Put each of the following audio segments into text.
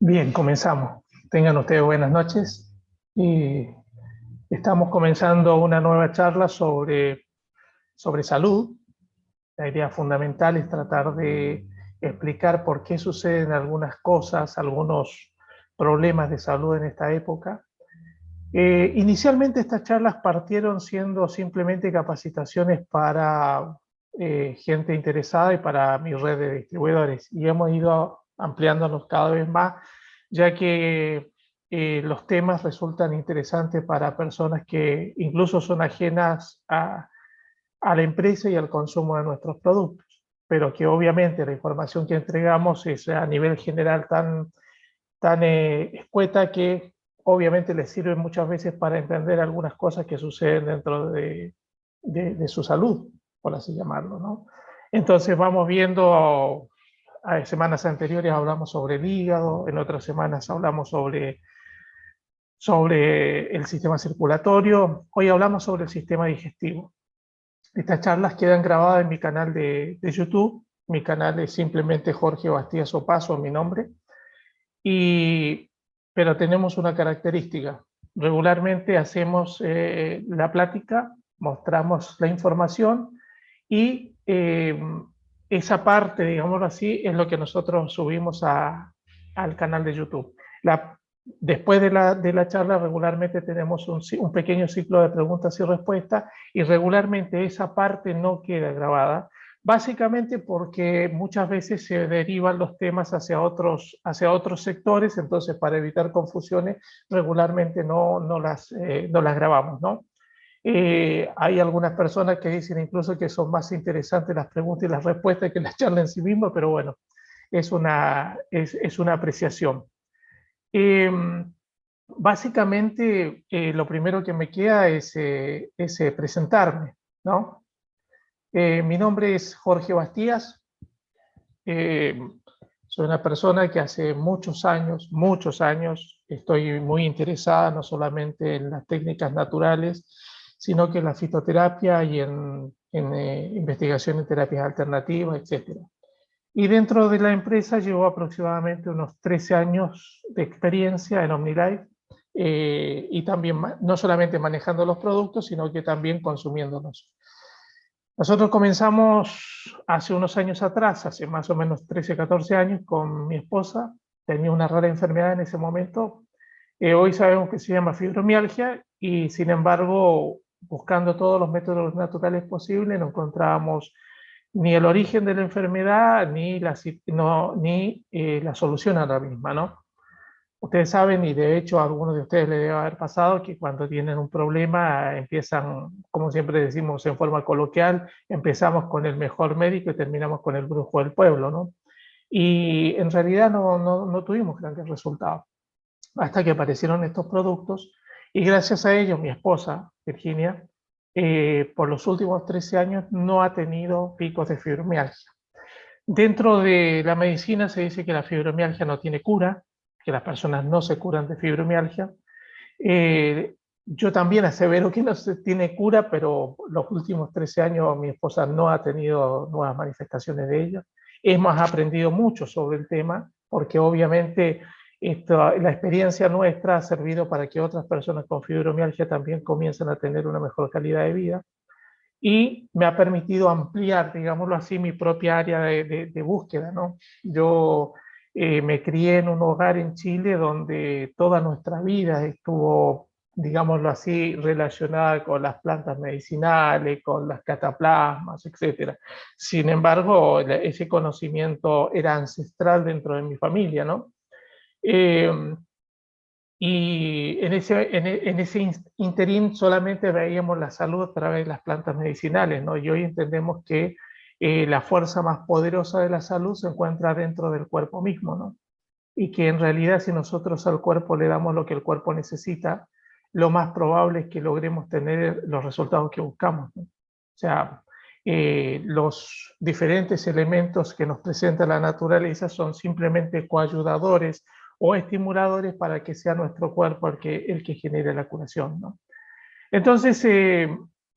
Bien, comenzamos. Tengan ustedes buenas noches. Y estamos comenzando una nueva charla sobre salud. La idea fundamental es tratar de explicar por qué suceden algunas cosas, algunos problemas de salud en esta época. Inicialmente estas charlas partieron siendo simplemente capacitaciones para gente interesada y para mi red de distribuidores, y hemos ido ampliándonos cada vez más, ya que los temas resultan interesantes para personas que incluso son ajenas a la empresa y al consumo de nuestros productos, pero que obviamente la información que entregamos es a nivel general tan escueta que obviamente les sirve muchas veces para entender algunas cosas que suceden dentro de su salud, por así llamarlo, ¿no? Entonces vamos viendo, a semanas anteriores hablamos sobre el hígado, en otras semanas hablamos sobre el sistema circulatorio, hoy hablamos sobre el sistema digestivo. Estas charlas quedan grabadas en mi canal de YouTube. Mi canal es simplemente Jorge Bastías Opazo, mi nombre. Pero tenemos una característica. Regularmente hacemos la plática, mostramos la información y esa parte, digámoslo así, es lo que nosotros subimos al canal de YouTube. Después de la charla regularmente tenemos un pequeño ciclo de preguntas y respuestas, y regularmente esa parte no queda grabada, básicamente porque muchas veces se derivan los temas hacia otros sectores. Entonces, para evitar confusiones, regularmente no las grabamos, ¿no? Hay algunas personas que dicen incluso que son más interesantes las preguntas y las respuestas que la charla en sí misma, pero bueno, es una apreciación. Básicamente, lo primero que me queda es presentarme, ¿no? Mi nombre es Jorge Bastías. Soy una persona que hace muchos años, estoy muy interesada no solamente en las técnicas naturales, sino que en la fitoterapia y en investigación en terapias alternativas, etc. Y dentro de la empresa llevo aproximadamente unos 13 años de experiencia en OmniLife, y también no solamente manejando los productos, sino que también consumiéndolos. Nosotros comenzamos hace unos años atrás, hace más o menos 13, 14 años, con mi esposa. Tenía una rara enfermedad en ese momento. Hoy sabemos que se llama fibromialgia, y sin embargo, buscando todos los métodos naturales posibles, no encontrábamos ni el origen de la enfermedad, ni la solución a la misma, ¿no? Ustedes saben, y de hecho a algunos de ustedes les debe haber pasado, que cuando tienen un problema empiezan, como siempre decimos en forma coloquial, empezamos con el mejor médico y terminamos con el brujo del pueblo, ¿no? Y en realidad no tuvimos grandes resultados, hasta que aparecieron estos productos, y gracias a ellos mi esposa, Virginia, por los últimos 13 años no ha tenido picos de fibromialgia. Dentro de la medicina se dice que la fibromialgia no tiene cura, que las personas no se curan de fibromialgia. Yo también asevero que no se tiene cura, pero los últimos 13 años mi esposa no ha tenido nuevas manifestaciones de ella. Hemos aprendido mucho sobre el tema, porque obviamente la experiencia nuestra ha servido para que otras personas con fibromialgia también comiencen a tener una mejor calidad de vida, y me ha permitido ampliar, digámoslo así, mi propia área de búsqueda, ¿no? Yo me crié en un hogar en Chile donde toda nuestra vida estuvo, digámoslo así, relacionada con las plantas medicinales, con las cataplasmas, etc. Sin embargo, ese conocimiento era ancestral dentro de mi familia, ¿no? Y en ese interín solamente veíamos la salud a través de las plantas medicinales, ¿no? Y hoy entendemos que la fuerza más poderosa de la salud se encuentra dentro del cuerpo mismo, ¿no? Y que en realidad, si nosotros al cuerpo le damos lo que el cuerpo necesita, lo más probable es que logremos tener los resultados que buscamos, ¿no? O sea, los diferentes elementos que nos presenta la naturaleza son simplemente coayudadores o estimuladores para que sea nuestro cuerpo el que genere la curación, ¿no? Entonces,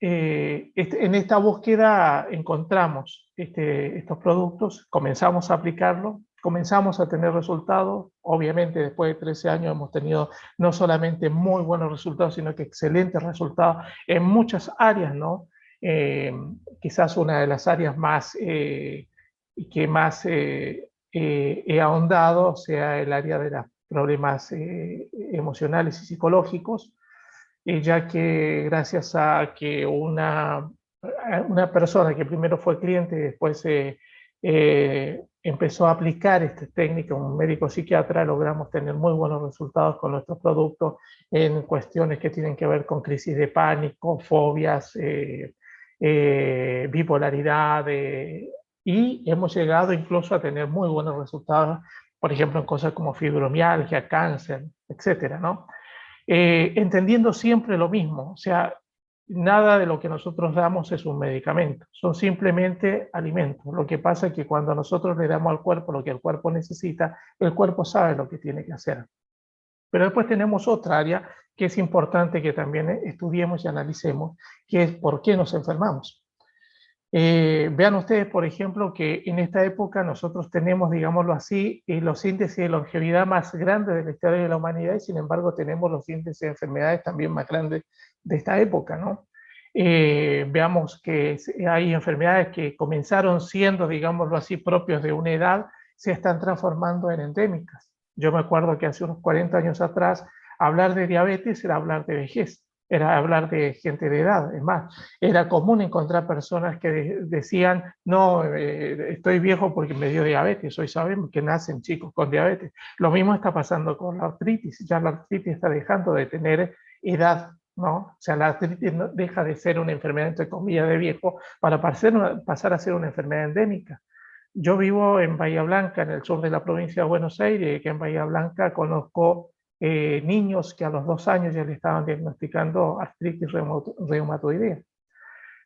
en esta búsqueda encontramos estos productos, comenzamos a aplicarlos, comenzamos a tener resultados. Obviamente después de 13 años hemos tenido no solamente muy buenos resultados, sino que excelentes resultados en muchas áreas, ¿no? Eh, Quizás una de las áreas más que más he ahondado sea el área de los problemas emocionales y psicológicos, ya que gracias a que una persona que primero fue cliente y después empezó a aplicar esta técnica, un médico psiquiatra, logramos tener muy buenos resultados con nuestros productos en cuestiones que tienen que ver con crisis de pánico, fobias, bipolaridad, y hemos llegado incluso a tener muy buenos resultados, por ejemplo, en cosas como fibromialgia, cáncer, etcétera, ¿no? Entendiendo siempre lo mismo, o sea, nada de lo que nosotros damos es un medicamento, son simplemente alimentos. Lo que pasa es que cuando nosotros le damos al cuerpo lo que el cuerpo necesita, el cuerpo sabe lo que tiene que hacer. Pero después tenemos otra área que es importante que también estudiemos y analicemos, que es por qué nos enfermamos. Vean ustedes, por ejemplo, que en esta época nosotros tenemos, digámoslo así, los índices de longevidad más grandes de la historia de la humanidad y sin embargo tenemos los índices de enfermedades también más grandes de esta época, ¿no? Veamos que hay enfermedades que comenzaron siendo, digámoslo así, propios de una edad, se están transformando en endémicas. Yo me acuerdo que hace unos 40 años atrás, hablar de diabetes era hablar de vejez, era hablar de gente de edad. Es más, era común encontrar personas que decían, no, estoy viejo porque me dio diabetes. Hoy sabemos que nacen chicos con diabetes. Lo mismo está pasando con la artritis. Ya la artritis está dejando de tener edad, ¿no? O sea, la artritis no, deja de ser una enfermedad, entre comillas, de viejo para pasar a ser una enfermedad endémica. Yo vivo en Bahía Blanca, en el sur de la provincia de Buenos Aires, que en Bahía Blanca conozco niños que a los 2 años ya le estaban diagnosticando artritis reumatoidea.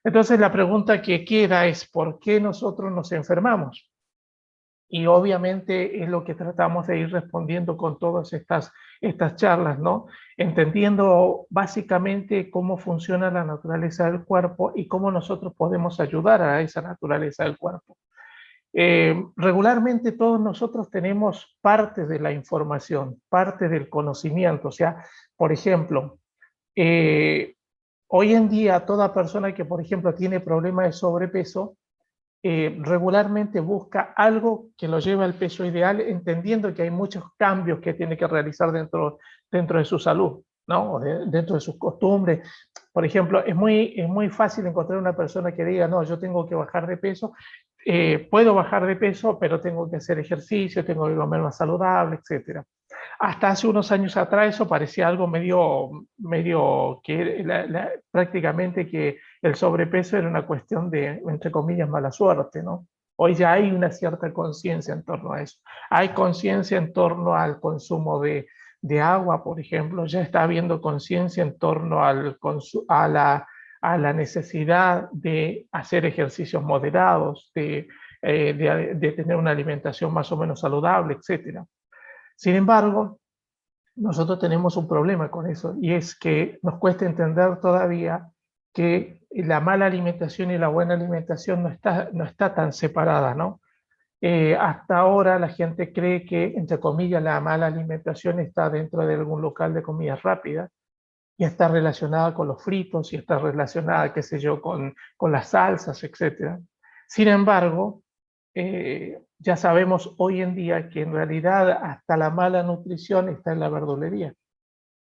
Entonces la pregunta que queda es ¿por qué nosotros nos enfermamos? Y obviamente es lo que tratamos de ir respondiendo con todas estas charlas, ¿no? Entendiendo básicamente cómo funciona la naturaleza del cuerpo y cómo nosotros podemos ayudar a esa naturaleza del cuerpo. Regularmente todos nosotros tenemos parte de la información, parte del conocimiento. O sea, por ejemplo, hoy en día toda persona que, por ejemplo, tiene problemas de sobrepeso, regularmente busca algo que lo lleve al peso ideal, entendiendo que hay muchos cambios que tiene que realizar dentro de su salud, ¿no? Dentro de sus costumbres. Por ejemplo, es muy fácil encontrar una persona que diga, no, yo tengo que bajar de peso, puedo bajar de peso, pero tengo que hacer ejercicio, tengo que comer más saludable, etcétera. Hasta hace unos años atrás eso parecía algo medio que prácticamente que el sobrepeso era una cuestión de, entre comillas, mala suerte, ¿no? Hoy ya hay una cierta conciencia en torno a eso. Hay conciencia en torno al consumo de agua, por ejemplo, ya está habiendo conciencia en torno a la necesidad de hacer ejercicios moderados, de tener una alimentación más o menos saludable, etcétera. Sin embargo, nosotros tenemos un problema con eso y es que nos cuesta entender todavía que la mala alimentación y la buena alimentación no está tan separada, ¿no? Hasta ahora la gente cree que, entre comillas, la mala alimentación está dentro de algún local de comidas rápidas y está relacionada con los fritos y está relacionada, qué sé yo, con las salsas, etc. Sin embargo, ya sabemos hoy en día que en realidad hasta la mala nutrición está en la verdulería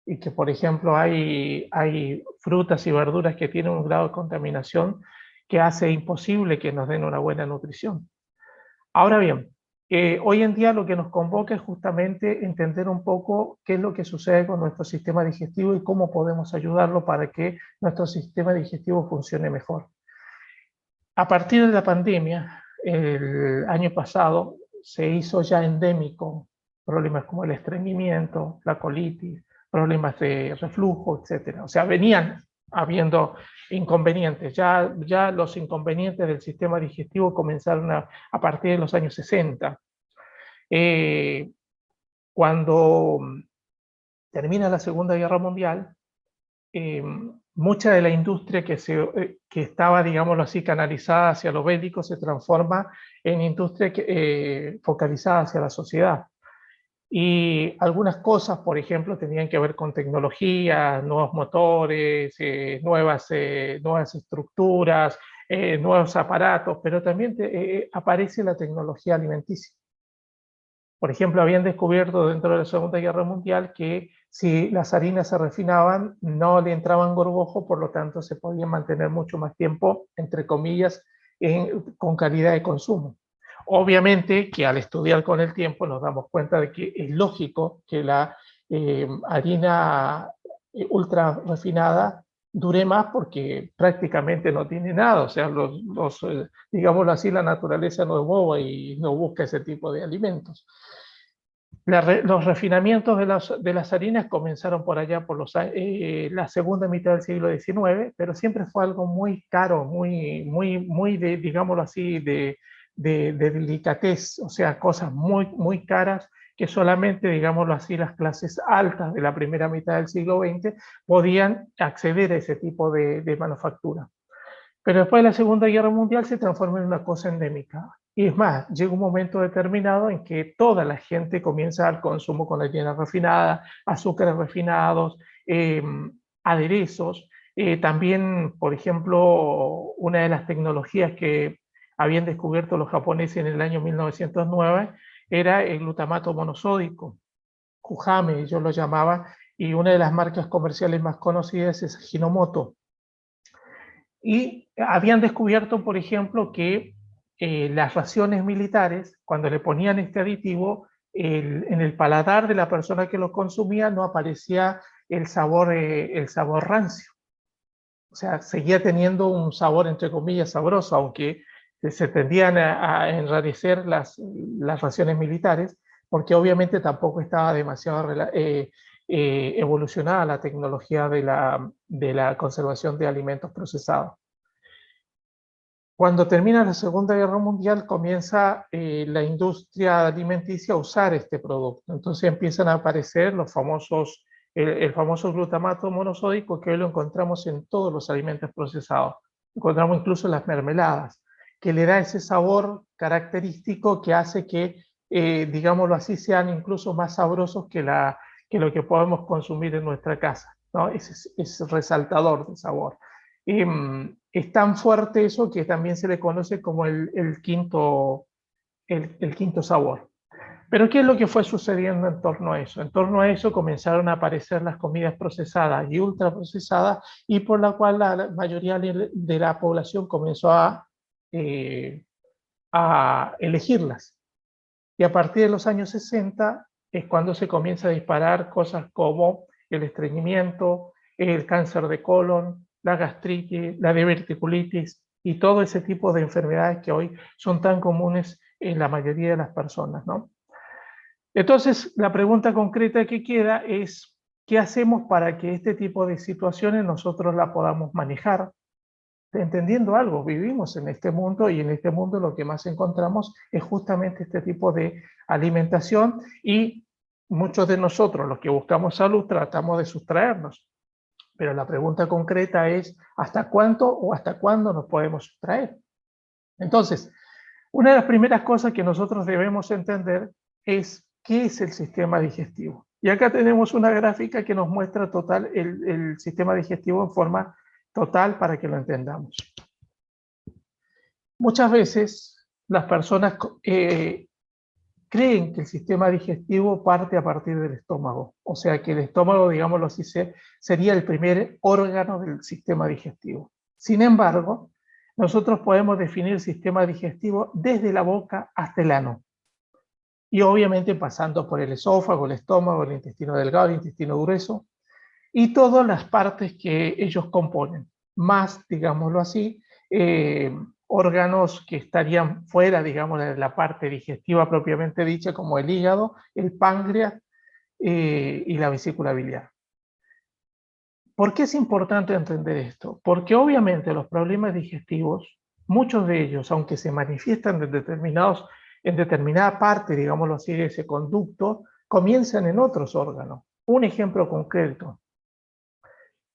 y que, por ejemplo, hay frutas y verduras que tienen un grado de contaminación que hace imposible que nos den una buena nutrición. Ahora bien, hoy en día lo que nos convoca es justamente entender un poco qué es lo que sucede con nuestro sistema digestivo y cómo podemos ayudarlo para que nuestro sistema digestivo funcione mejor. A partir de la pandemia, el año pasado, se hizo ya endémico problemas como el estreñimiento, la colitis, problemas de reflujo, etc. O sea, venían habiendo inconvenientes. Ya los inconvenientes del sistema digestivo comenzaron a partir de los años 60. Cuando termina la Segunda Guerra Mundial, mucha de la industria que estaba, digámoslo así, canalizada hacia lo bélico se transforma en industria focalizada hacia la sociedad. Y algunas cosas, por ejemplo, tenían que ver con tecnología, nuevos motores, nuevas estructuras, nuevos aparatos, pero también aparece la tecnología alimenticia. Por ejemplo, habían descubierto dentro de la Segunda Guerra Mundial que si las harinas se refinaban, no le entraban gorgojo, por lo tanto se podían mantener mucho más tiempo, entre comillas, con calidad de consumo. Obviamente que al estudiar con el tiempo nos damos cuenta de que es lógico que la harina ultra refinada dure más porque prácticamente no tiene nada, o sea, digámoslo así, la naturaleza no es boba y no busca ese tipo de alimentos. Los refinamientos de las harinas comenzaron por allá por la segunda mitad del siglo XIX, pero siempre fue algo muy caro, muy digámoslo así, de delicatez, o sea, cosas muy caras que solamente, digámoslo así, las clases altas de la primera mitad del siglo XX podían acceder a ese tipo de manufactura. Pero después de la Segunda Guerra Mundial se transforma en una cosa endémica. Y es más, llega un momento determinado en que toda la gente comienza al consumo con harina refinada, azúcares refinados, aderezos. También, por ejemplo, una de las tecnologías que habían descubierto los japoneses en el año 1909 era el glutamato monosódico, Kujame, yo lo llamaba, y una de las marcas comerciales más conocidas es Hinomoto. Y habían descubierto, por ejemplo, que las raciones militares, cuando le ponían este aditivo, en el paladar de la persona que lo consumía no aparecía el sabor rancio. O sea, seguía teniendo un sabor, entre comillas, sabroso, aunque se tendían a enrarecer las raciones militares, porque obviamente tampoco estaba demasiado evolucionada la tecnología de la conservación de alimentos procesados. Cuando termina la Segunda Guerra Mundial, comienza la industria alimenticia a usar este producto. Entonces empiezan a aparecer el famoso glutamato monosódico, que hoy lo encontramos en todos los alimentos procesados. Encontramos incluso en las mermeladas, que le da ese sabor característico que hace que, digámoslo así, sean incluso más sabrosos que lo que podemos consumir en nuestra casa, ¿no? Es resaltador de sabor. Es tan fuerte eso que también se le conoce como el quinto sabor. Pero ¿qué es lo que fue sucediendo en torno a eso? En torno a eso comenzaron a aparecer las comidas procesadas y ultraprocesadas, y por la cual la mayoría de la población comenzó a elegirlas. Y a partir de los años 60 es cuando se comienza a disparar cosas como el estreñimiento, el cáncer de colon, la gastritis, la diverticulitis y todo ese tipo de enfermedades que hoy son tan comunes en la mayoría de las personas, ¿no? Entonces, la pregunta concreta que queda es, ¿qué hacemos para que este tipo de situaciones nosotros la podamos manejar? Entendiendo algo, vivimos en este mundo y en este mundo lo que más encontramos es justamente este tipo de alimentación, y muchos de nosotros, los que buscamos salud, tratamos de sustraernos. Pero la pregunta concreta es, ¿hasta cuánto o hasta cuándo nos podemos sustraer? Entonces, una de las primeras cosas que nosotros debemos entender es qué es el sistema digestivo. Y acá tenemos una gráfica que nos muestra el sistema digestivo en forma total para que lo entendamos. Muchas veces las personas creen que el sistema digestivo parte a partir del estómago. O sea que el estómago, digámoslo así, sería el primer órgano del sistema digestivo. Sin embargo, nosotros podemos definir el sistema digestivo desde la boca hasta el ano. Y obviamente pasando por el esófago, el estómago, el intestino delgado, el intestino grueso, y todas las partes que ellos componen, más, digámoslo así, órganos que estarían fuera, digamos, de la parte digestiva propiamente dicha, como el hígado, el páncreas y la vesícula biliar. ¿Por qué es importante entender esto? Porque obviamente los problemas digestivos, muchos de ellos, aunque se manifiestan en determinada parte, digámoslo así, de ese conducto, comienzan en otros órganos. Un ejemplo concreto: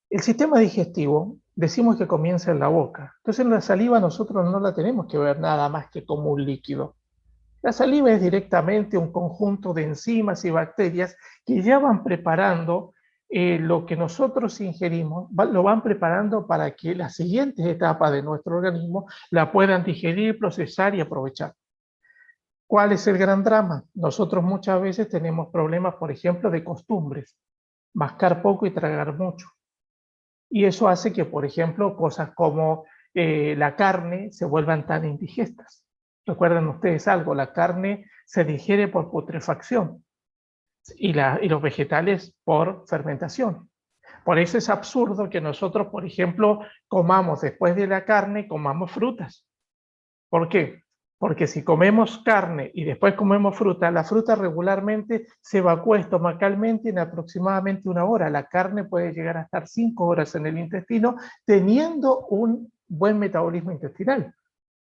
El sistema digestivo, decimos que comienza en la boca. Entonces la saliva nosotros no la tenemos que ver nada más que como un líquido. La saliva es directamente un conjunto de enzimas y bacterias que ya van preparando lo que nosotros ingerimos, lo van preparando para que las siguientes etapas de nuestro organismo la puedan digerir, procesar y aprovechar. ¿Cuál es el gran drama? Nosotros muchas veces tenemos problemas, por ejemplo, de costumbres, mascar poco y tragar mucho. Y eso hace que, por ejemplo, cosas como la carne se vuelvan tan indigestas. Recuerden ustedes algo, la carne se digiere por putrefacción y los vegetales por fermentación. Por eso es absurdo que nosotros, por ejemplo, comamos después de la carne, comamos frutas. ¿Por qué? Porque si comemos carne y después comemos fruta, la fruta regularmente se evacúa estomacalmente en aproximadamente 1 hora. La carne puede llegar a estar 5 horas en el intestino teniendo un buen metabolismo intestinal.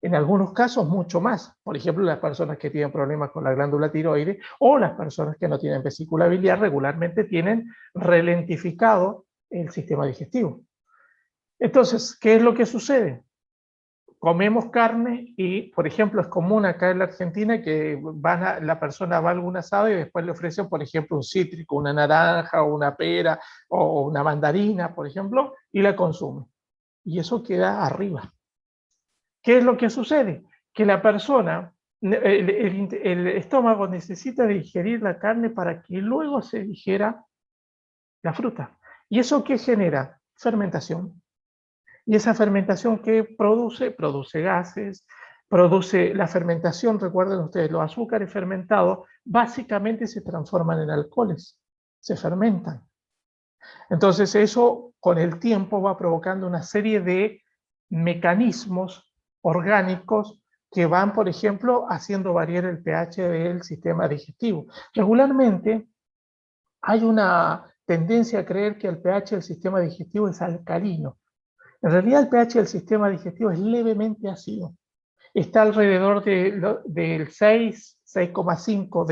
En algunos casos mucho más. Por ejemplo, las personas que tienen problemas con la glándula tiroides o las personas que no tienen vesícula biliar regularmente tienen ralentificado el sistema digestivo. Entonces, ¿qué es lo que sucede? Comemos carne y, por ejemplo, es común acá en la Argentina que la persona va a algún asado y después le ofrecen, por ejemplo, un cítrico, una naranja o una pera o una mandarina, por ejemplo, y la consume. Y eso queda arriba. ¿Qué es lo que sucede? Que la persona, el estómago necesita digerir la carne para que luego se digiera la fruta. ¿Y eso qué genera? Fermentación. Y esa fermentación que produce gases, produce la fermentación, recuerden ustedes, los azúcares fermentados básicamente se transforman en alcoholes, se fermentan. Entonces eso con el tiempo va provocando una serie de mecanismos orgánicos que van, por ejemplo, haciendo variar el pH del sistema digestivo. Regularmente hay una tendencia a creer que el pH del sistema digestivo es alcalino. En realidad el pH del sistema digestivo es levemente ácido. Está alrededor del 6, 6,5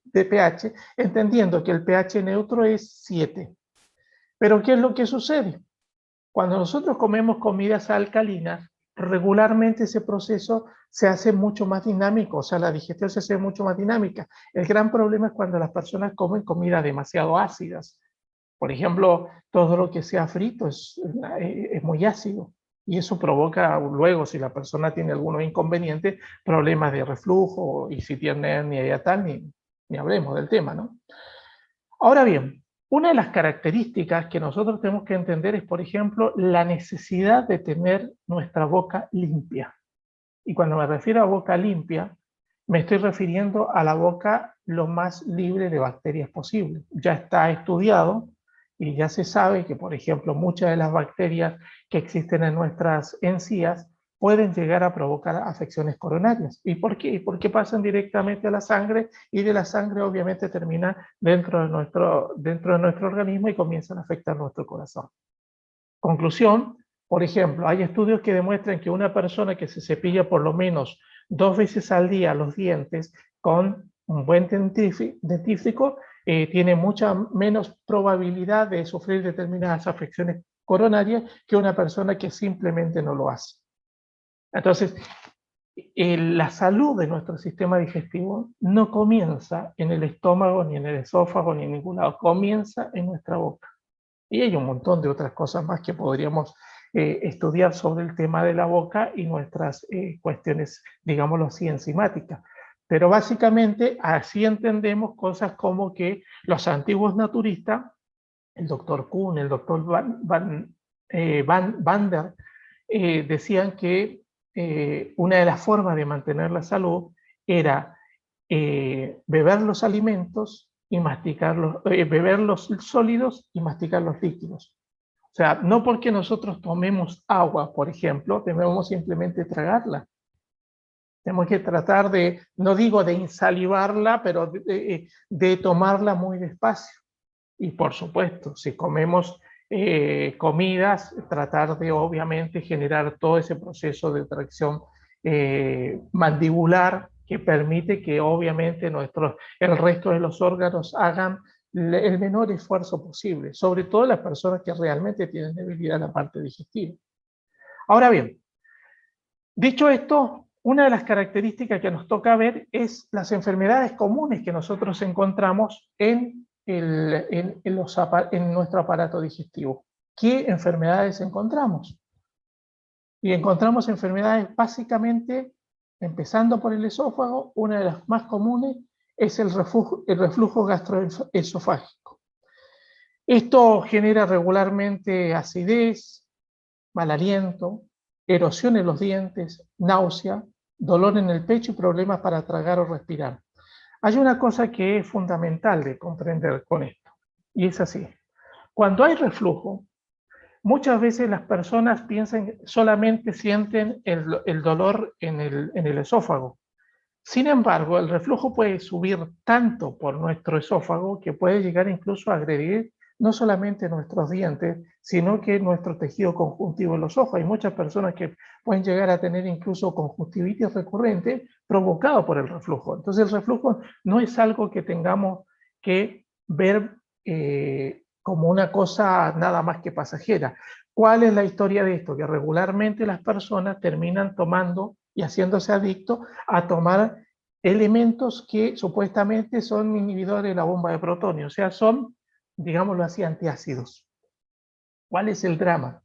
de pH, entendiendo que el pH neutro es 7. Pero ¿qué es lo que sucede? Cuando nosotros comemos comidas alcalinas, regularmente ese proceso se hace mucho más dinámico, o sea, la digestión se hace mucho más dinámica. El gran problema es cuando las personas comen comidas demasiado ácidas. Por ejemplo, todo lo que sea frito es muy ácido y eso provoca luego, si la persona tiene algunos inconvenientes, problemas de reflujo y si tiene hernia hiatal, ni hablemos del tema, ¿no? Ahora bien, una de las características que nosotros tenemos que entender es, por ejemplo, la necesidad de tener nuestra boca limpia. Y cuando me refiero a boca limpia, me estoy refiriendo a la boca lo más libre de bacterias posible. Ya está estudiado y ya se sabe que, por ejemplo, muchas de las bacterias que existen en nuestras encías pueden llegar a provocar afecciones coronarias. ¿Y por qué? Porque pasan directamente a la sangre y de la sangre obviamente terminan dentro de nuestro organismo y comienzan a afectar nuestro corazón. Conclusión, por ejemplo, hay estudios que demuestran que una persona que se cepilla por lo menos 2 veces al día los dientes con un buen dentífrico tiene mucha menos probabilidad de sufrir determinadas afecciones coronarias que una persona que simplemente no lo hace. Entonces, la salud de nuestro sistema digestivo no comienza en el estómago, ni en el esófago, ni en ningún lado, comienza en nuestra boca. Y hay un montón de otras cosas más que podríamos estudiar sobre el tema de la boca y nuestras cuestiones, digámoslo así, enzimáticas. Pero básicamente así entendemos cosas como que los antiguos naturistas, el doctor Kuhn, el doctor Van der, decían que una de las formas de mantener la salud era beber los alimentos y beber los sólidos y masticar los líquidos. O sea, no porque nosotros tomemos agua, por ejemplo, debemos simplemente tragarla. Tenemos que tratar de, no digo de insalivarla, pero de tomarla muy despacio. Y por supuesto, si comemos comidas, tratar de obviamente generar todo ese proceso de tracción mandibular que permite que obviamente el resto de los órganos hagan el menor esfuerzo posible, sobre todo las personas que realmente tienen debilidad en la parte digestiva. Ahora bien, dicho esto, una de las características que nos toca ver es las enfermedades comunes que nosotros encontramos en nuestro aparato digestivo. ¿Qué enfermedades encontramos? Y encontramos enfermedades básicamente, empezando por el esófago, una de las más comunes es el reflujo gastroesofágico. Esto genera regularmente acidez, mal aliento, erosión en los dientes, náusea, dolor en el pecho y problemas para tragar o respirar. Hay una cosa que es fundamental de comprender con esto, y es así. Cuando hay reflujo, muchas veces las personas piensan solamente sienten el dolor en el esófago. Sin embargo, el reflujo puede subir tanto por nuestro esófago que puede llegar incluso a agredir no solamente nuestros dientes, sino que nuestro tejido conjuntivo en los ojos. Hay muchas personas que pueden llegar a tener incluso conjuntivitis recurrente provocado por el reflujo. Entonces el reflujo no es algo que tengamos que ver como una cosa nada más que pasajera. ¿Cuál es la historia de esto? Que regularmente las personas terminan tomando y haciéndose adictos a tomar elementos que supuestamente son inhibidores de la bomba de protonio, o sea, son, digámoslo así, antiácidos. ¿Cuál es el drama?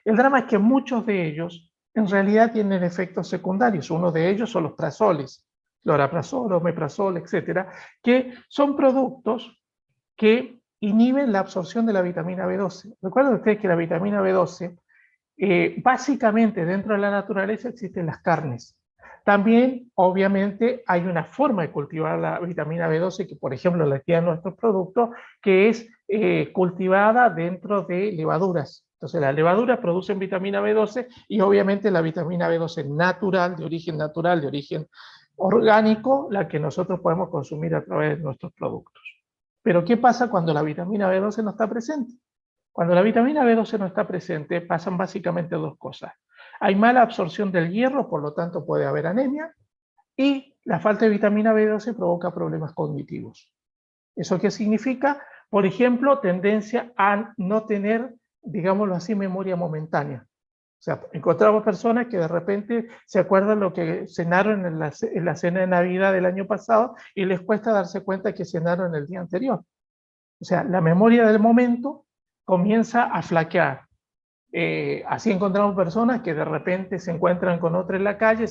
El drama es que muchos de ellos en realidad tienen efectos secundarios. Uno de ellos son los prazoles, cloraprazol, omeprazol, etcétera, que son productos que inhiben la absorción de la vitamina B12. Recuerden ustedes que la vitamina B12, básicamente dentro de la naturaleza existen las carnes. También, obviamente, hay una forma de cultivar la vitamina B12 que, por ejemplo, la tienen nuestros productos, que es cultivada dentro de levaduras. Entonces, las levaduras producen vitamina B12 y, obviamente, la vitamina B12 natural, de origen orgánico, la que nosotros podemos consumir a través de nuestros productos. Pero, ¿qué pasa cuando la vitamina B12 no está presente? Cuando la vitamina B12 no está presente, pasan básicamente dos cosas. Hay mala absorción del hierro, por lo tanto puede haber anemia, y la falta de vitamina B12 provoca problemas cognitivos. ¿Eso qué significa? Por ejemplo, tendencia a no tener, digámoslo así, memoria momentánea. O sea, encontramos personas que de repente se acuerdan lo que cenaron en la cena de Navidad del año pasado y les cuesta darse cuenta que cenaron el día anterior. O sea, la memoria del momento comienza a flaquear. Así encontramos personas que de repente se encuentran con otra en la calle,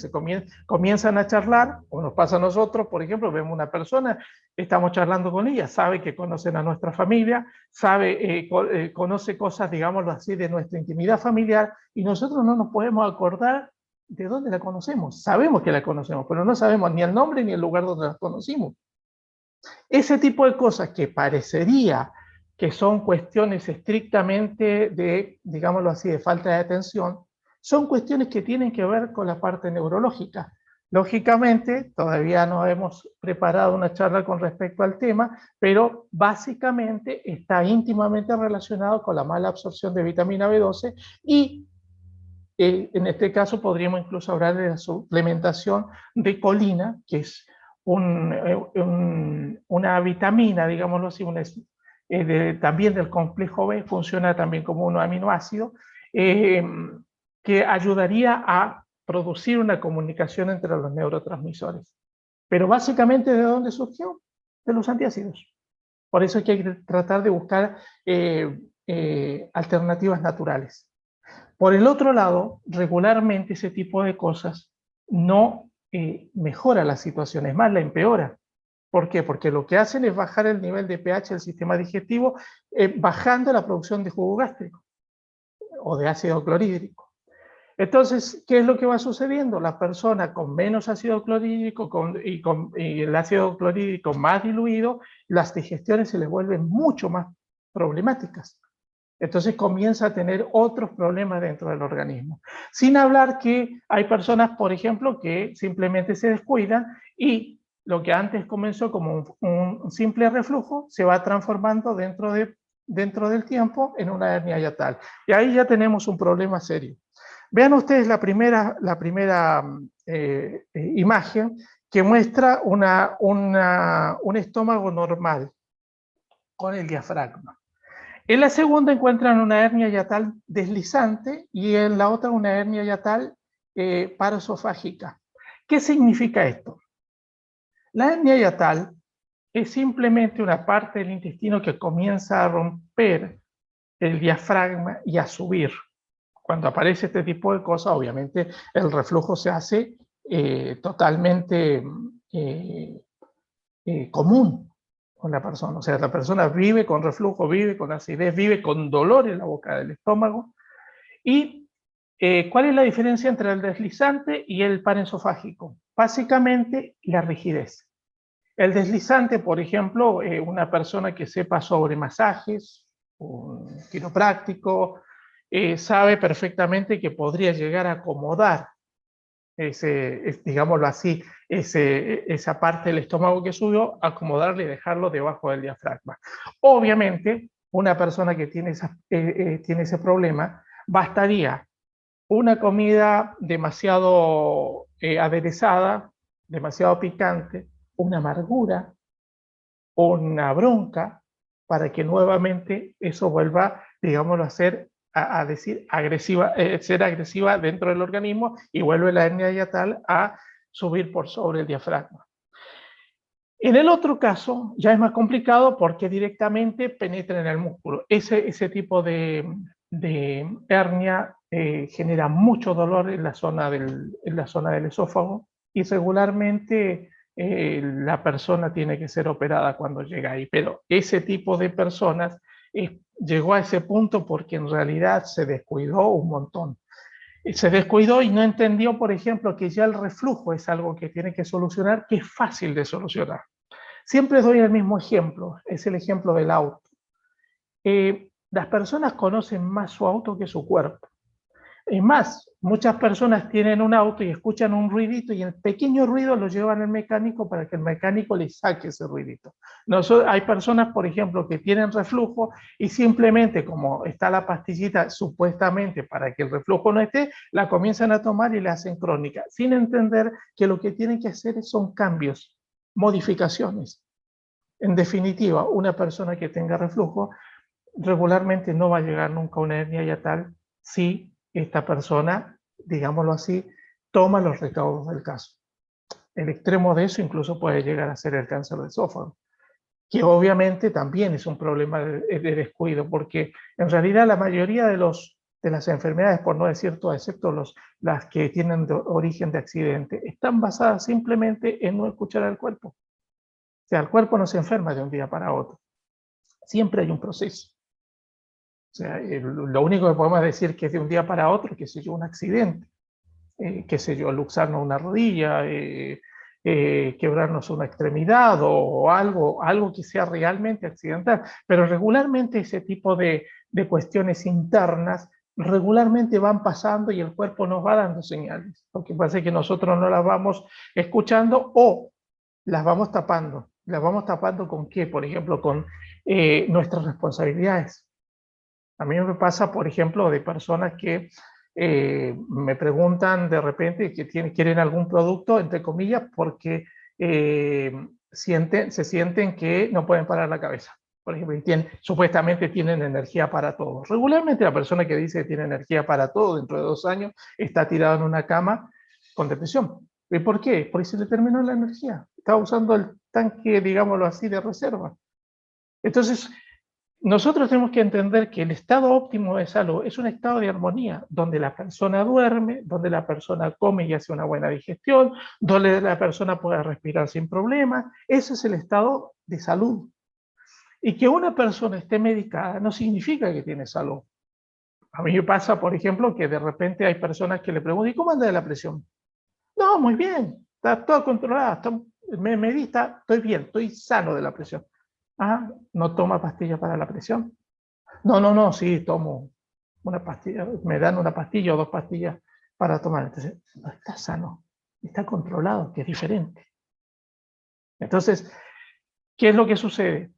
comienzan a charlar, o nos pasa a nosotros, por ejemplo, vemos una persona, estamos charlando con ella, sabe que conocen a nuestra familia, conoce cosas, digámoslo así, de nuestra intimidad familiar, y nosotros no nos podemos acordar de dónde la conocemos. Sabemos que la conocemos, pero no sabemos ni el nombre ni el lugar donde la conocimos. Ese tipo de cosas que parecería que son cuestiones estrictamente de, digámoslo así, de falta de atención, son cuestiones que tienen que ver con la parte neurológica. Lógicamente, todavía no hemos preparado una charla con respecto al tema, pero básicamente está íntimamente relacionado con la mala absorción de vitamina B12 y en este caso podríamos incluso hablar de la suplementación de colina, que es una vitamina, digámoslo así, también del complejo B, funciona también como un aminoácido, que ayudaría a producir una comunicación entre los neurotransmisores. Pero básicamente, ¿de dónde surgió? De los antiácidos. Por eso hay que tratar de buscar alternativas naturales. Por el otro lado, regularmente ese tipo de cosas no mejora la situación, es más, la empeora. ¿Por qué? Porque lo que hacen es bajar el nivel de pH del sistema digestivo, bajando la producción de jugo gástrico o de ácido clorhídrico. Entonces, ¿qué es lo que va sucediendo? La persona con menos ácido clorhídrico y el ácido clorhídrico más diluido, las digestiones se les vuelven mucho más problemáticas. Entonces comienza a tener otros problemas dentro del organismo. Sin hablar que hay personas, por ejemplo, que simplemente se descuidan y lo que antes comenzó como un simple reflujo se va transformando dentro del tiempo en una hernia hiatal. Y ahí ya tenemos un problema serio. Vean ustedes la primera imagen que muestra un estómago normal. con el diafragma. En la segunda encuentran una hernia yatal deslizante y en la otra una hernia yatal paraesofágica. ¿Qué significa esto? La hernia yatal es simplemente una parte del intestino que comienza a romper el diafragma y a subir. Cuando aparece este tipo de cosas, obviamente el reflujo se hace totalmente común con la persona. O sea, la persona vive con reflujo, vive con acidez, vive con dolor en la boca del estómago. ¿Y cuál es la diferencia entre el deslizante y el paraesofágico? Básicamente, la rigidez. El deslizante, por ejemplo, una persona que sepa sobre masajes, un quiropráctico, sabe perfectamente que podría llegar a acomodar digámoslo así, esa parte del estómago que subió, acomodarlo y dejarlo debajo del diafragma. Obviamente, una persona que tiene ese problema, bastaría una comida demasiado aderezada, demasiado picante, una amargura, una bronca, para que nuevamente eso vuelva, digámoslo, a decir agresiva, ser agresiva dentro del organismo y vuelve la hernia yatal a subir por sobre el diafragma. En el otro caso ya es más complicado porque directamente penetra en el músculo. Ese tipo de hernia genera mucho dolor en la zona del esófago y regularmente la persona tiene que ser operada cuando llega ahí. Pero ese tipo de personas llegó a ese punto porque en realidad se descuidó un montón. Se descuidó y no entendió, por ejemplo, que ya el reflujo es algo que tiene que solucionar, que es fácil de solucionar. Siempre doy el mismo ejemplo, es el ejemplo del auto. Las personas conocen más su auto que su cuerpo. Es más, muchas personas tienen un auto y escuchan un ruidito y el pequeño ruido lo llevan al mecánico para que el mecánico le saque ese ruidito. Hay personas, por ejemplo, que tienen reflujo y simplemente como está la pastillita supuestamente para que el reflujo no esté, la comienzan a tomar y la hacen crónica, sin entender que lo que tienen que hacer son cambios, modificaciones. En definitiva, una persona que tenga reflujo regularmente no va a llegar nunca a una hernia yatal si esta persona, digámoslo así, toma los recaudos del caso. El extremo de eso incluso puede llegar a ser el cáncer de esófago, que obviamente también es un problema de descuido, porque en realidad la mayoría de las enfermedades, por no decir todas, excepto las que tienen origen de accidente, están basadas simplemente en no escuchar al cuerpo. O sea, el cuerpo no se enferma de un día para otro. Siempre hay un proceso. O sea, lo único que podemos decir que es de un día para otro, qué sé yo, un accidente, qué sé yo, luxarnos una rodilla, quebrarnos una extremidad o algo que sea realmente accidental. Pero regularmente ese tipo de cuestiones internas regularmente van pasando y el cuerpo nos va dando señales. Lo que pasa es que nosotros no las vamos escuchando o las vamos tapando. ¿Las vamos tapando con qué? Por ejemplo, con nuestras responsabilidades. A mí me pasa, por ejemplo, de personas que me preguntan de repente que quieren algún producto, entre comillas, porque se sienten que no pueden parar la cabeza. Por ejemplo, supuestamente tienen energía para todo. Regularmente la persona que dice que tiene energía para todo dentro de 2 años está tirada en una cama con depresión. ¿Y por qué? Porque se le terminó la energía. Estaba usando el tanque, digámoslo así, de reserva. Entonces, nosotros tenemos que entender que el estado óptimo de salud es un estado de armonía, donde la persona duerme, donde la persona come y hace una buena digestión, donde la persona puede respirar sin problemas. Ese es el estado de salud. Y que una persona esté medicada no significa que tiene salud. A mí me pasa, por ejemplo, que de repente hay personas que le preguntan, ¿y cómo anda la presión? No, muy bien, está todo controlado, me medita, estoy bien, estoy sano de la presión. Ah, ¿no toma pastilla para la presión? No, sí, tomo una pastilla, me dan una pastilla o 2 pastillas para tomar. Entonces, no está sano, está controlado, que es diferente. Entonces, ¿qué es lo que sucede?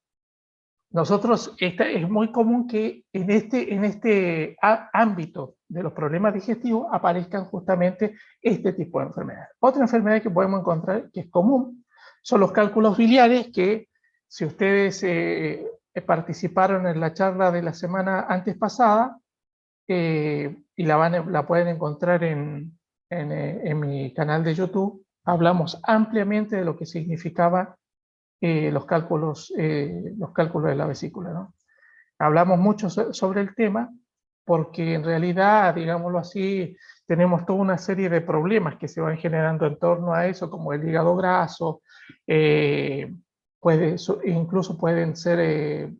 Nosotros, es muy común que en este ámbito de los problemas digestivos aparezcan justamente este tipo de enfermedades. Otra enfermedad que podemos encontrar, que es común, son los cálculos biliares, que si ustedes participaron en la charla de la semana antes pasada, y la pueden encontrar en mi canal de YouTube. Hablamos ampliamente de lo que significaba los cálculos de la vesícula, ¿no? Hablamos mucho sobre el tema porque en realidad, digámoslo así, tenemos toda una serie de problemas que se van generando en torno a eso, como el hígado graso, incluso pueden ser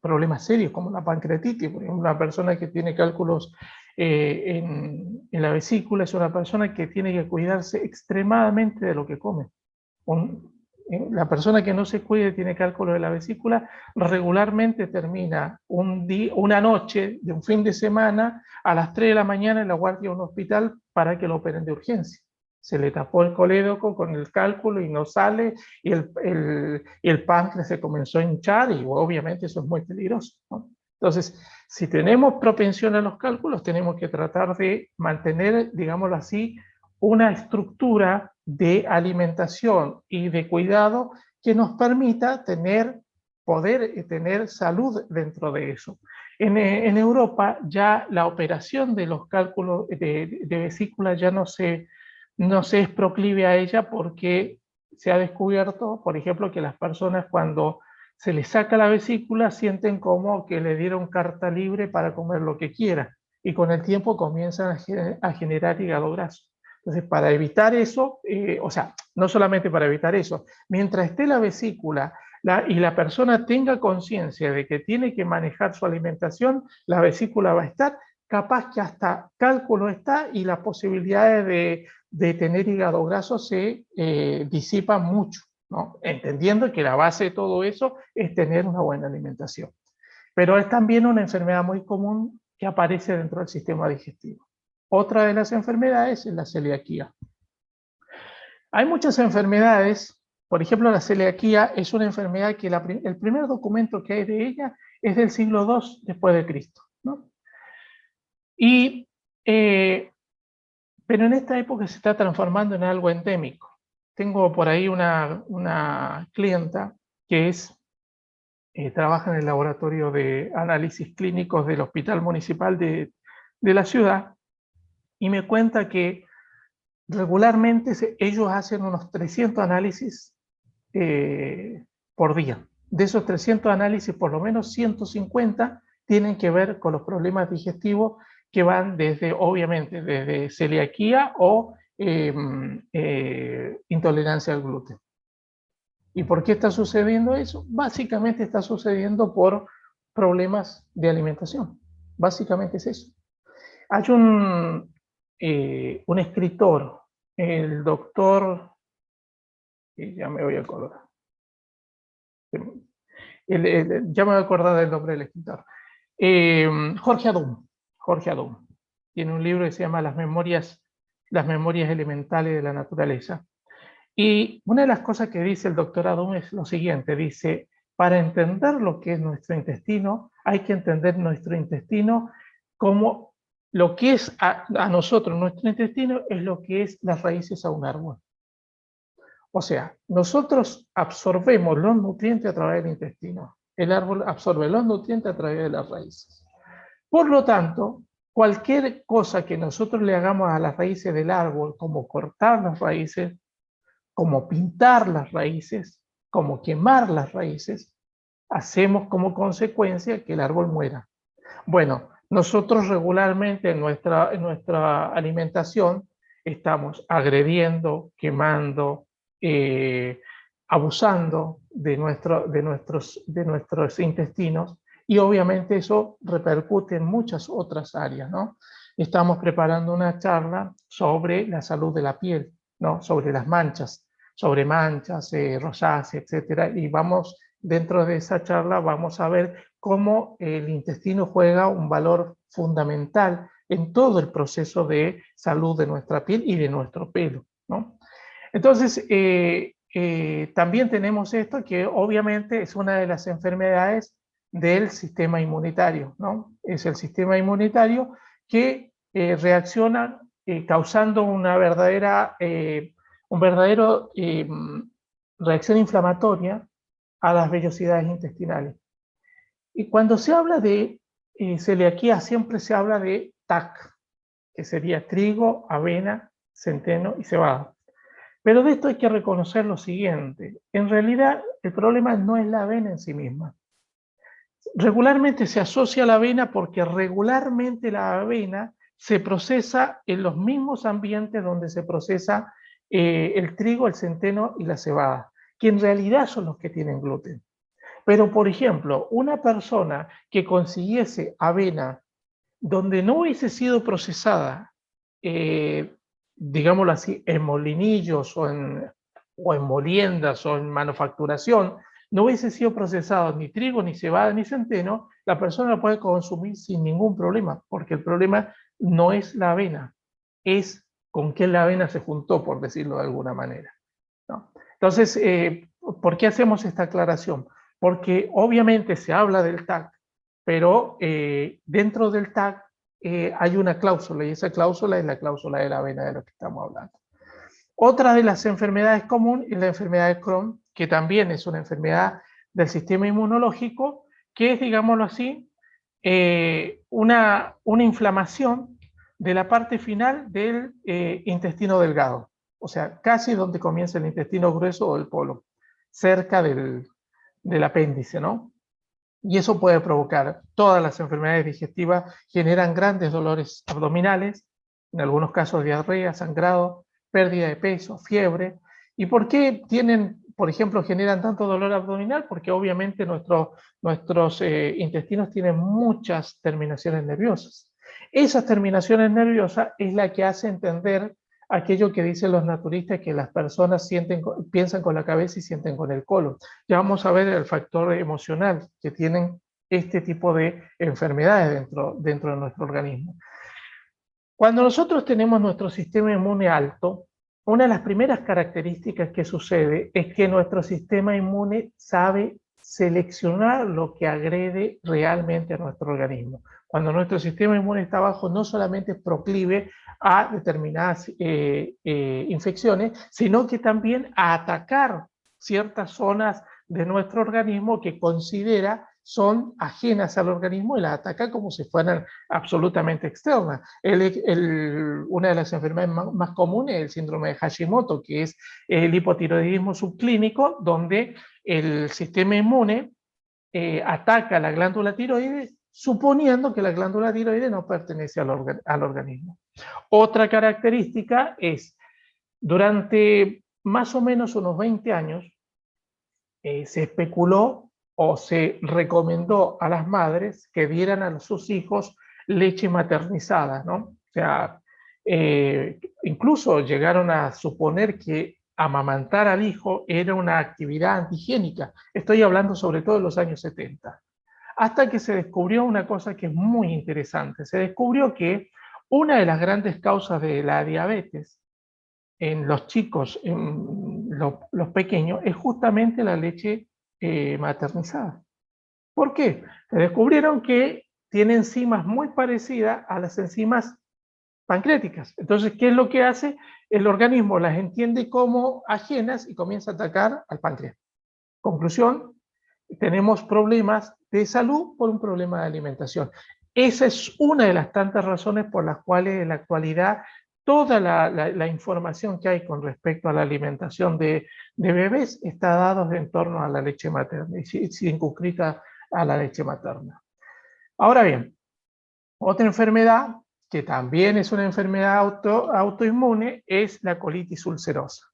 problemas serios como la pancreatitis. Por ejemplo, una persona que tiene cálculos en la vesícula es una persona que tiene que cuidarse extremadamente de lo que come. La persona que no se cuide, tiene cálculo de la vesícula, regularmente termina una noche de un fin de semana a las 3 de la mañana en la guardia de un hospital para que lo operen de urgencia. Se le tapó el colédoco con el cálculo y no sale, y el páncreas se comenzó a hinchar, y obviamente eso es muy peligroso, ¿no? Entonces, si tenemos propensión a los cálculos, tenemos que tratar de mantener, digámoslo así, una estructura de alimentación y de cuidado que nos permita poder tener salud dentro de eso. En Europa ya la operación de los cálculos de vesícula ya no se es proclive a ella, porque se ha descubierto, por ejemplo, que las personas cuando se les saca la vesícula sienten como que le dieron carta libre para comer lo que quiera, y con el tiempo comienzan a generar hígado graso. Entonces, para evitar eso, o sea, no solamente para evitar eso, mientras esté la vesícula y la persona tenga conciencia de que tiene que manejar su alimentación, la vesícula va a estar, capaz que hasta cálculo está, y las posibilidades de tener hígado graso se disipan mucho, ¿no? Entendiendo que la base de todo eso es tener una buena alimentación. Pero es también una enfermedad muy común que aparece dentro del sistema digestivo. Otra de las enfermedades es la celiaquía. Hay muchas enfermedades, por ejemplo, la celiaquía es una enfermedad que el primer documento que hay de ella es del siglo II después de Cristo, ¿no? Pero en esta época se está transformando en algo endémico. Tengo por ahí una clienta que trabaja en el laboratorio de análisis clínicos del Hospital Municipal de la ciudad, y me cuenta que regularmente ellos hacen unos 300 análisis por día. De esos 300 análisis, por lo menos 150 tienen que ver con los problemas digestivos, que van obviamente, desde celiaquía o intolerancia al gluten. ¿Y por qué está sucediendo eso? Básicamente está sucediendo por problemas de alimentación. Básicamente es eso. Hay un escritor, el doctor, ya me voy a acordar, ya me voy a acordar del nombre del escritor, Jorge Adum. Jorge Adum tiene un libro que se llama Las memorias elementales de la naturaleza. Y una de las cosas que dice el doctor Adum es lo siguiente: dice, para entender lo que es nuestro intestino, hay que entender nuestro intestino como lo que es a nosotros. Nuestro intestino es lo que es las raíces a un árbol. O sea, nosotros absorbemos los nutrientes a través del intestino. El árbol absorbe los nutrientes a través de las raíces. Por lo tanto, cualquier cosa que nosotros le hagamos a las raíces del árbol, como cortar las raíces, como pintar las raíces, como quemar las raíces, hacemos como consecuencia que el árbol muera. Bueno, nosotros regularmente en nuestra alimentación estamos agrediendo, quemando, abusando de nuestros intestinos, y obviamente eso repercute en muchas otras áreas, ¿no? Estamos preparando una charla sobre la salud de la piel, ¿no? Sobre las manchas, rosáceas, etcétera, y dentro de esa charla vamos a ver cómo el intestino juega un valor fundamental en todo el proceso de salud de nuestra piel y de nuestro pelo, ¿no? Entonces, también tenemos esto, que obviamente es una de las enfermedades del sistema inmunitario, ¿no? Es el sistema inmunitario que reacciona causando una verdadera reacción inflamatoria a las vellosidades intestinales. Y cuando se habla de celiaquía, siempre se habla de TAC, que sería trigo, avena, centeno y cebada. Pero de esto hay que reconocer lo siguiente: en realidad el problema no es la avena en sí misma. Regularmente se asocia a la avena porque regularmente la avena se procesa en los mismos ambientes donde se procesa el trigo, el centeno y la cebada, que en realidad son los que tienen gluten. Pero, por ejemplo, una persona que consiguiese avena donde no hubiese sido procesada, digámoslo así, en molinillos o en moliendas o en manufacturación, no hubiese sido procesado ni trigo, ni cebada, ni centeno, la persona lo puede consumir sin ningún problema, porque el problema no es la avena, es con qué la avena se juntó, por decirlo de alguna manera, ¿no? Entonces, ¿por qué hacemos esta aclaración? Porque obviamente se habla del TAC, pero dentro del TAC hay una cláusula, y esa cláusula es la cláusula de la avena de lo que estamos hablando. Otra de las enfermedades comunes es la enfermedad de Crohn, que también es una enfermedad del sistema inmunológico, que es, digámoslo así, una inflamación de la parte final del intestino delgado, o sea, casi donde comienza el intestino grueso o el colon, cerca del apéndice, ¿no? Y eso puede provocar, todas las enfermedades digestivas generan grandes dolores abdominales, en algunos casos diarrea, sangrado, pérdida de peso, fiebre. ¿Y por qué tienen, por ejemplo, generan tanto dolor abdominal? Porque obviamente nuestros intestinos tienen muchas terminaciones nerviosas. Esas terminaciones nerviosas es la que hace entender aquello que dicen los naturistas, que las personas piensan con la cabeza y sienten con el colon. Ya vamos a ver el factor emocional que tienen este tipo de enfermedades dentro de nuestro organismo. Cuando nosotros tenemos nuestro sistema inmune alto, una de las primeras características que sucede es que nuestro sistema inmune sabe seleccionar lo que agrede realmente a nuestro organismo. Cuando nuestro sistema inmune está bajo, no solamente es proclive a determinadas infecciones, sino que también a atacar ciertas zonas de nuestro organismo que considera son ajenas al organismo y las ataca como si fueran absolutamente externas. Una de las enfermedades más comunes es el síndrome de Hashimoto, que es el hipotiroidismo subclínico, donde el sistema inmune ataca la glándula tiroides, suponiendo que la glándula tiroides no pertenece al organismo. Otra característica es, durante más o menos unos 20 años, se especuló o se recomendó a las madres que dieran a sus hijos leche maternizada, ¿no? O sea, incluso llegaron a suponer que amamantar al hijo era una actividad antihigiénica. Estoy hablando sobre todo de los años 70. Hasta que se descubrió una cosa que es muy interesante. Se descubrió que una de las grandes causas de la diabetes en los chicos, en los pequeños, es justamente la leche maternizada. ¿Por qué? Se descubrieron que tiene enzimas muy parecidas a las enzimas pancreáticas. Entonces, ¿qué es lo que hace? El organismo las entiende como ajenas y comienza a atacar al páncreas. Conclusión, tenemos problemas de salud por un problema de alimentación. Esa es una de las tantas razones por las cuales en la actualidad toda la información que hay con respecto a la alimentación de bebés está dada en torno a la leche materna y circunscrita a la leche materna. Ahora bien, otra enfermedad que también es una enfermedad autoinmune es la colitis ulcerosa,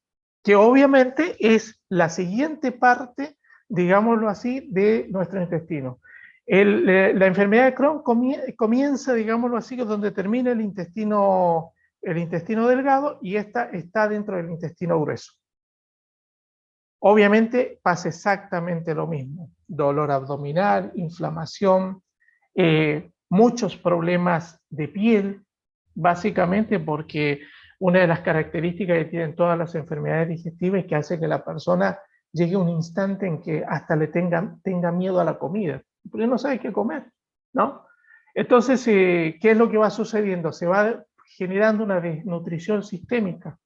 que obviamente es la siguiente parte, digámoslo así, de nuestro intestino. La enfermedad de Crohn comienza, digámoslo así, donde termina el intestino delgado, y esta está dentro del intestino grueso. Obviamente pasa exactamente lo mismo: dolor abdominal, inflamación, muchos problemas de piel, básicamente porque una de las características que tienen todas las enfermedades digestivas es que hace que la persona llegue a un instante en que hasta le tenga miedo a la comida, porque no sabe qué comer, ¿no? Entonces, ¿qué es lo que va sucediendo? Se va generando una desnutrición sistémica.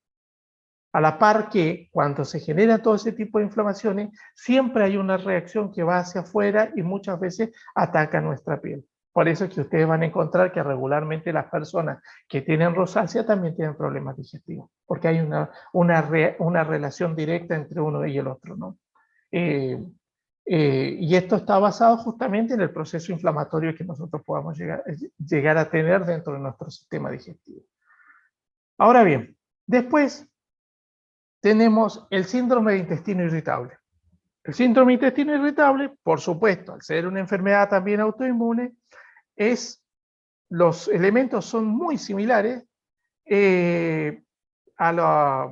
A la par que cuando se genera todo ese tipo de inflamaciones, siempre hay una reacción que va hacia afuera y muchas veces ataca nuestra piel. Por eso es que ustedes van a encontrar que regularmente las personas que tienen rosácea también tienen problemas digestivos, porque hay una relación directa entre uno y el otro, ¿no? Y esto está basado justamente en el proceso inflamatorio que nosotros podamos llegar a tener dentro de nuestro sistema digestivo. Ahora bien, después tenemos el síndrome de intestino irritable. El síndrome de intestino irritable, por supuesto, al ser una enfermedad también autoinmune, los elementos son muy similares a la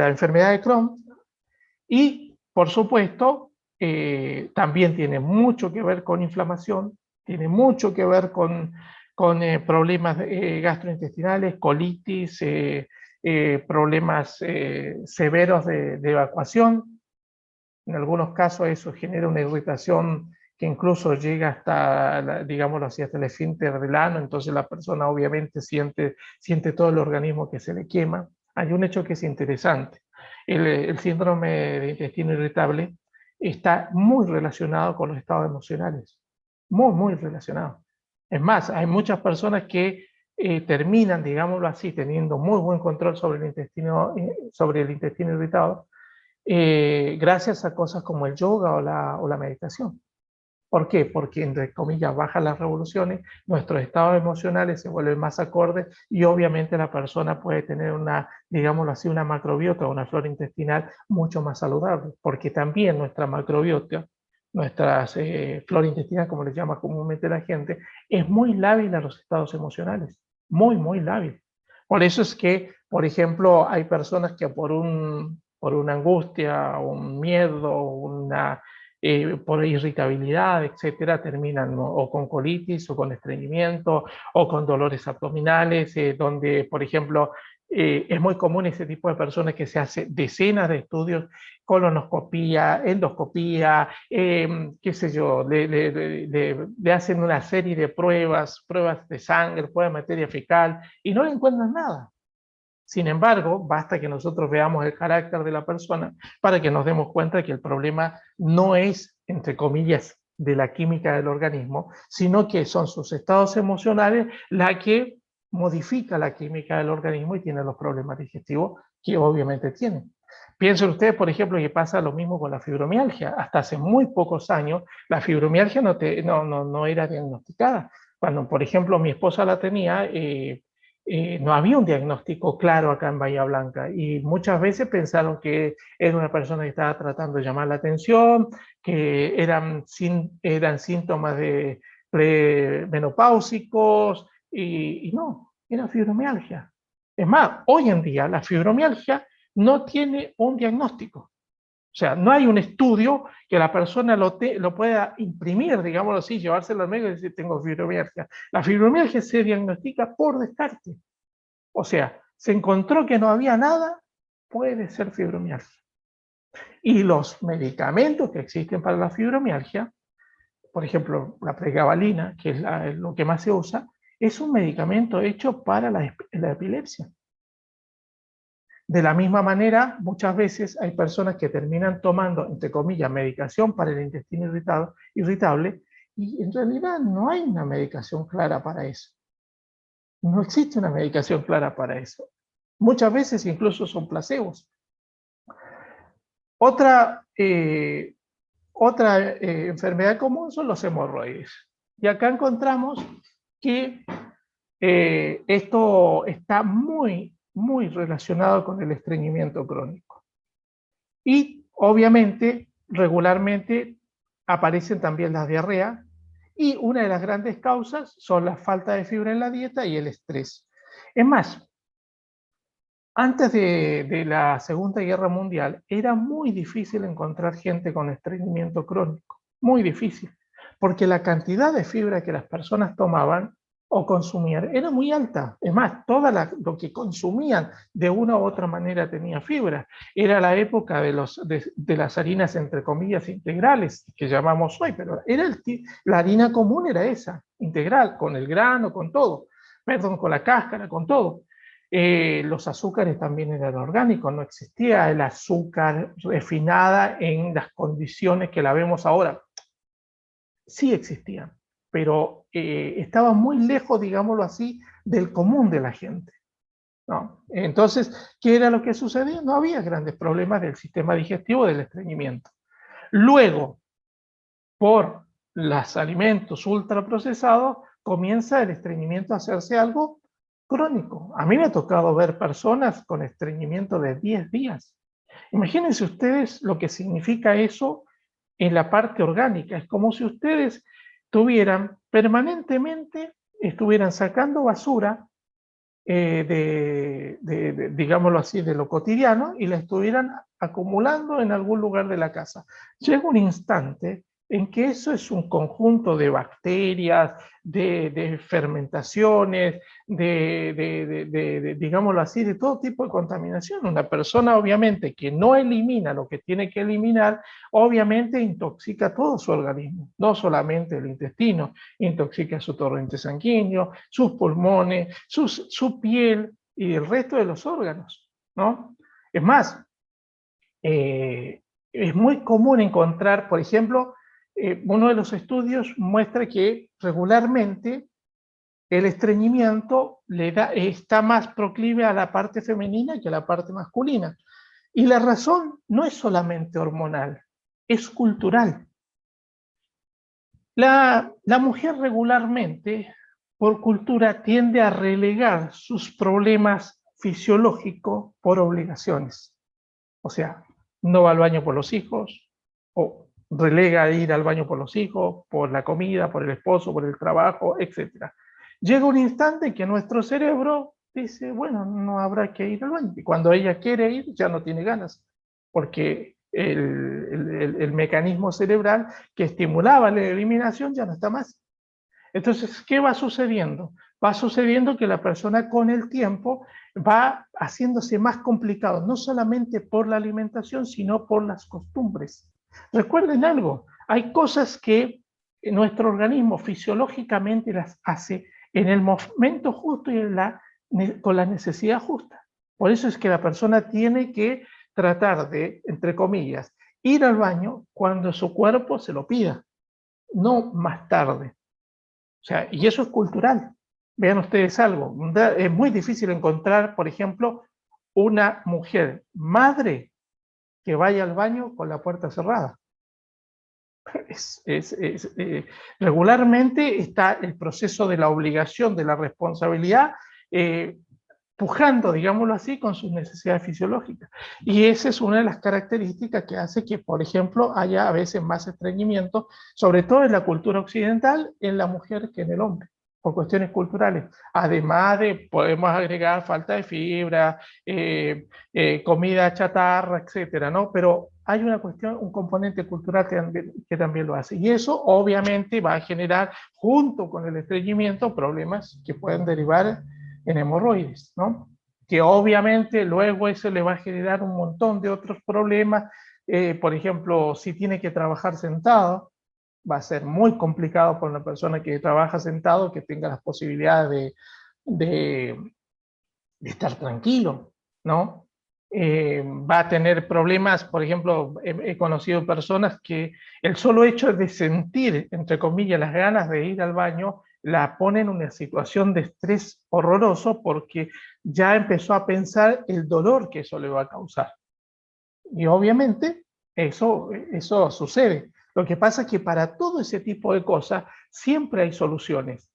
enfermedad de Crohn y, por supuesto, también tiene mucho que ver con inflamación, tiene mucho que ver con problemas gastrointestinales, colitis, problemas severos de evacuación. En algunos casos eso genera una irritación que incluso llega hasta, digámoslo así, hasta el esfínter del ano, entonces la persona obviamente siente todo el organismo que se le quema. Hay un hecho que es interesante. El síndrome de intestino irritable está muy relacionado con los estados emocionales, muy relacionado. Es más, hay muchas personas que terminan, digámoslo así, teniendo muy buen control sobre el intestino irritado, gracias a cosas como el yoga o la meditación. ¿Por qué? Porque, entre comillas, bajan las revoluciones, nuestros estados emocionales se vuelven más acordes y obviamente la persona puede tener una, digámoslo así, una macrobiota, una flora intestinal mucho más saludable, porque también nuestra macrobiota, nuestra flora intestinal, como le llama comúnmente la gente, es muy lábil a los estados emocionales, muy lábil. Por eso es que, por ejemplo, hay personas que por una angustia, un miedo, por irritabilidad, etcétera, terminan, ¿no?, o con colitis, o con estreñimiento, o con dolores abdominales, donde, por ejemplo, es muy común ese tipo de personas que se hace decenas de estudios, colonoscopía, endoscopía, qué sé yo, le hacen una serie de pruebas de sangre, pruebas de materia fecal, y no le encuentran nada. Sin embargo, basta que nosotros veamos el carácter de la persona para que nos demos cuenta de que el problema no es, entre comillas, de la química del organismo, sino que son sus estados emocionales la que modifica la química del organismo y tiene los problemas digestivos que obviamente tienen. Piensen ustedes, por ejemplo, que pasa lo mismo con la fibromialgia. Hasta hace muy pocos años la fibromialgia no era diagnosticada. Cuando, por ejemplo, mi esposa la tenía, no había un diagnóstico claro acá en Bahía Blanca y muchas veces pensaron que era una persona que estaba tratando de llamar la atención, que eran síntomas de premenopáusicos y no, era fibromialgia. Es más, hoy en día la fibromialgia no tiene un diagnóstico. O sea, no hay un estudio que la persona lo pueda imprimir, digámoslo así, llevárselo al médico y decir, tengo fibromialgia. La fibromialgia se diagnostica por descarte. O sea, se encontró que no había nada, puede ser fibromialgia. Y los medicamentos que existen para la fibromialgia, por ejemplo, la pregabalina, que es lo que más se usa, es un medicamento hecho para la epilepsia. De la misma manera, muchas veces hay personas que terminan tomando, entre comillas, medicación para el intestino irritable, y en realidad no hay una medicación clara para eso. No existe una medicación clara para eso. Muchas veces incluso son placebos. Otra enfermedad común son los hemorroides. Y acá encontramos que esto está muy relacionado con el estreñimiento crónico. Y obviamente, regularmente aparecen también las diarreas y una de las grandes causas son la falta de fibra en la dieta y el estrés. Es más, antes de la Segunda Guerra Mundial era muy difícil encontrar gente con estreñimiento crónico, muy difícil, porque la cantidad de fibra que las personas tomaban o consumían era muy alta. Es más, lo que consumían de una u otra manera tenía fibra. Era la época de las harinas, entre comillas, integrales, que llamamos hoy, pero la harina común era esa, integral, con el grano, con todo, perdón, con la cáscara, con todo. Los azúcares también eran orgánicos, no existía el azúcar refinada en las condiciones que la vemos ahora. Sí existían, pero estaban muy lejos, digámoslo así, del común de la gente, ¿no? Entonces, ¿qué era lo que sucedía? No había grandes problemas del sistema digestivo, del estreñimiento. Luego, por los alimentos ultraprocesados, comienza el estreñimiento a hacerse algo crónico. A mí me ha tocado ver personas con estreñimiento de 10 días. Imagínense ustedes lo que significa eso en la parte orgánica. Es como si ustedes tuvieran permanentemente, estuvieran sacando basura digámoslo así, de lo cotidiano y la estuvieran acumulando en algún lugar de la casa. Llega un instante en que eso es un conjunto de bacterias, de fermentaciones, digámoslo así, de todo tipo de contaminación. Una persona obviamente que no elimina lo que tiene que eliminar, obviamente intoxica todo su organismo, no solamente el intestino, intoxica su torrente sanguíneo, sus pulmones, su piel y el resto de los órganos, ¿no? Es más, es muy común encontrar, por ejemplo, uno de los estudios muestra que regularmente el estreñimiento está más proclive a la parte femenina que a la parte masculina. Y la razón no es solamente hormonal, es cultural. La mujer regularmente, por cultura, tiende a relegar sus problemas fisiológicos por obligaciones. O sea, no va al baño por los hijos, o relega ir al baño por los hijos, por la comida, por el esposo, por el trabajo, etc. Llega un instante en que nuestro cerebro dice, bueno, no habrá que ir al baño. Y cuando ella quiere ir, ya no tiene ganas, porque el mecanismo cerebral que estimulaba la eliminación ya no está más. Entonces, ¿qué va sucediendo? Va sucediendo que la persona con el tiempo va haciéndose más complicado, no solamente por la alimentación, sino por las costumbres. Recuerden algo, hay cosas que nuestro organismo fisiológicamente las hace en el momento justo y con la necesidad justa. Por eso es que la persona tiene que tratar de, entre comillas, ir al baño cuando su cuerpo se lo pida, no más tarde. O sea, y eso es cultural. Vean ustedes algo, es muy difícil encontrar, por ejemplo, una mujer madre que vaya al baño con la puerta cerrada. Regularmente está el proceso de la obligación, de la responsabilidad, pujando, digámoslo así, con sus necesidades fisiológicas. Y esa es una de las características que hace que, por ejemplo, haya a veces más estreñimiento, sobre todo en la cultura occidental, en la mujer que en el hombre, por cuestiones culturales. Además de, podemos agregar falta de fibra, comida chatarra, etcétera, ¿no? Pero hay una cuestión, un componente cultural que también lo hace. Y eso obviamente va a generar, junto con el estreñimiento, problemas que pueden derivar en hemorroides, ¿no? Que obviamente luego eso le va a generar un montón de otros problemas. Por ejemplo, si tiene que trabajar sentado, va a ser muy complicado para una persona que trabaja sentado que tenga las posibilidades de estar tranquilo, ¿no? Va a tener problemas, por ejemplo, he conocido personas que el solo hecho de sentir, entre comillas, las ganas de ir al baño, la pone en una situación de estrés horroroso porque ya empezó a pensar el dolor que eso le va a causar. Y obviamente eso sucede. Lo que pasa es que para todo ese tipo de cosas siempre hay soluciones.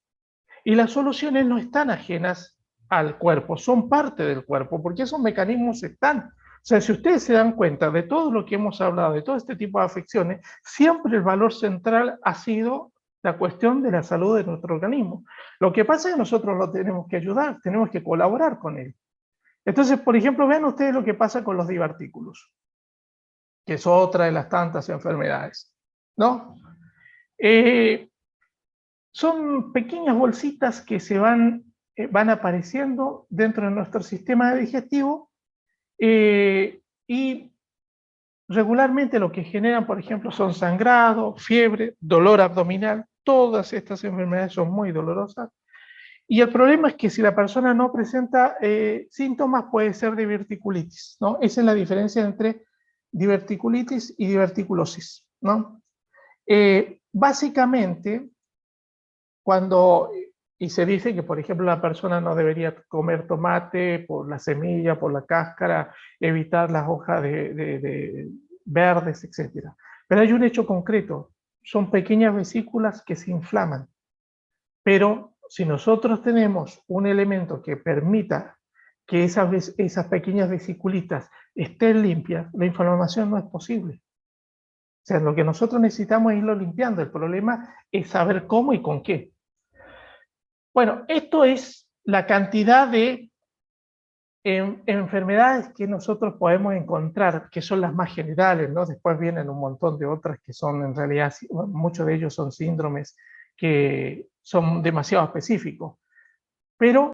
Y las soluciones no están ajenas al cuerpo, son parte del cuerpo, porque esos mecanismos están. O sea, si ustedes se dan cuenta de todo lo que hemos hablado, de todo este tipo de afecciones, siempre el valor central ha sido la cuestión de la salud de nuestro organismo. Lo que pasa es que nosotros lo tenemos que ayudar, tenemos que colaborar con él. Entonces, por ejemplo, vean ustedes lo que pasa con los divertículos, que es otra de las tantas enfermedades, ¿no? Son pequeñas bolsitas que van apareciendo dentro de nuestro sistema digestivo y regularmente lo que generan, por ejemplo, son sangrado, fiebre, dolor abdominal. Todas estas enfermedades son muy dolorosas Y el problema es que si la persona no presenta síntomas, puede ser diverticulitis, ¿no? Esa es la diferencia entre diverticulitis y diverticulosis, ¿no? Básicamente, y se dice que, por ejemplo, la persona no debería comer tomate por la semilla, por la cáscara, evitar las hojas de verdes, etc. Pero hay un hecho concreto, son pequeñas vesículas que se inflaman. Pero si nosotros tenemos un elemento que permita que esas pequeñas vesiculitas estén limpias, la inflamación no es posible. O sea, lo que nosotros necesitamos es irlo limpiando. El problema es saber cómo y con qué. Bueno, esto es la cantidad de enfermedades que nosotros podemos encontrar, que son las más generales, ¿no? Después vienen un montón de otras que son en realidad, muchos de ellos son síndromes que son demasiado específicos. Pero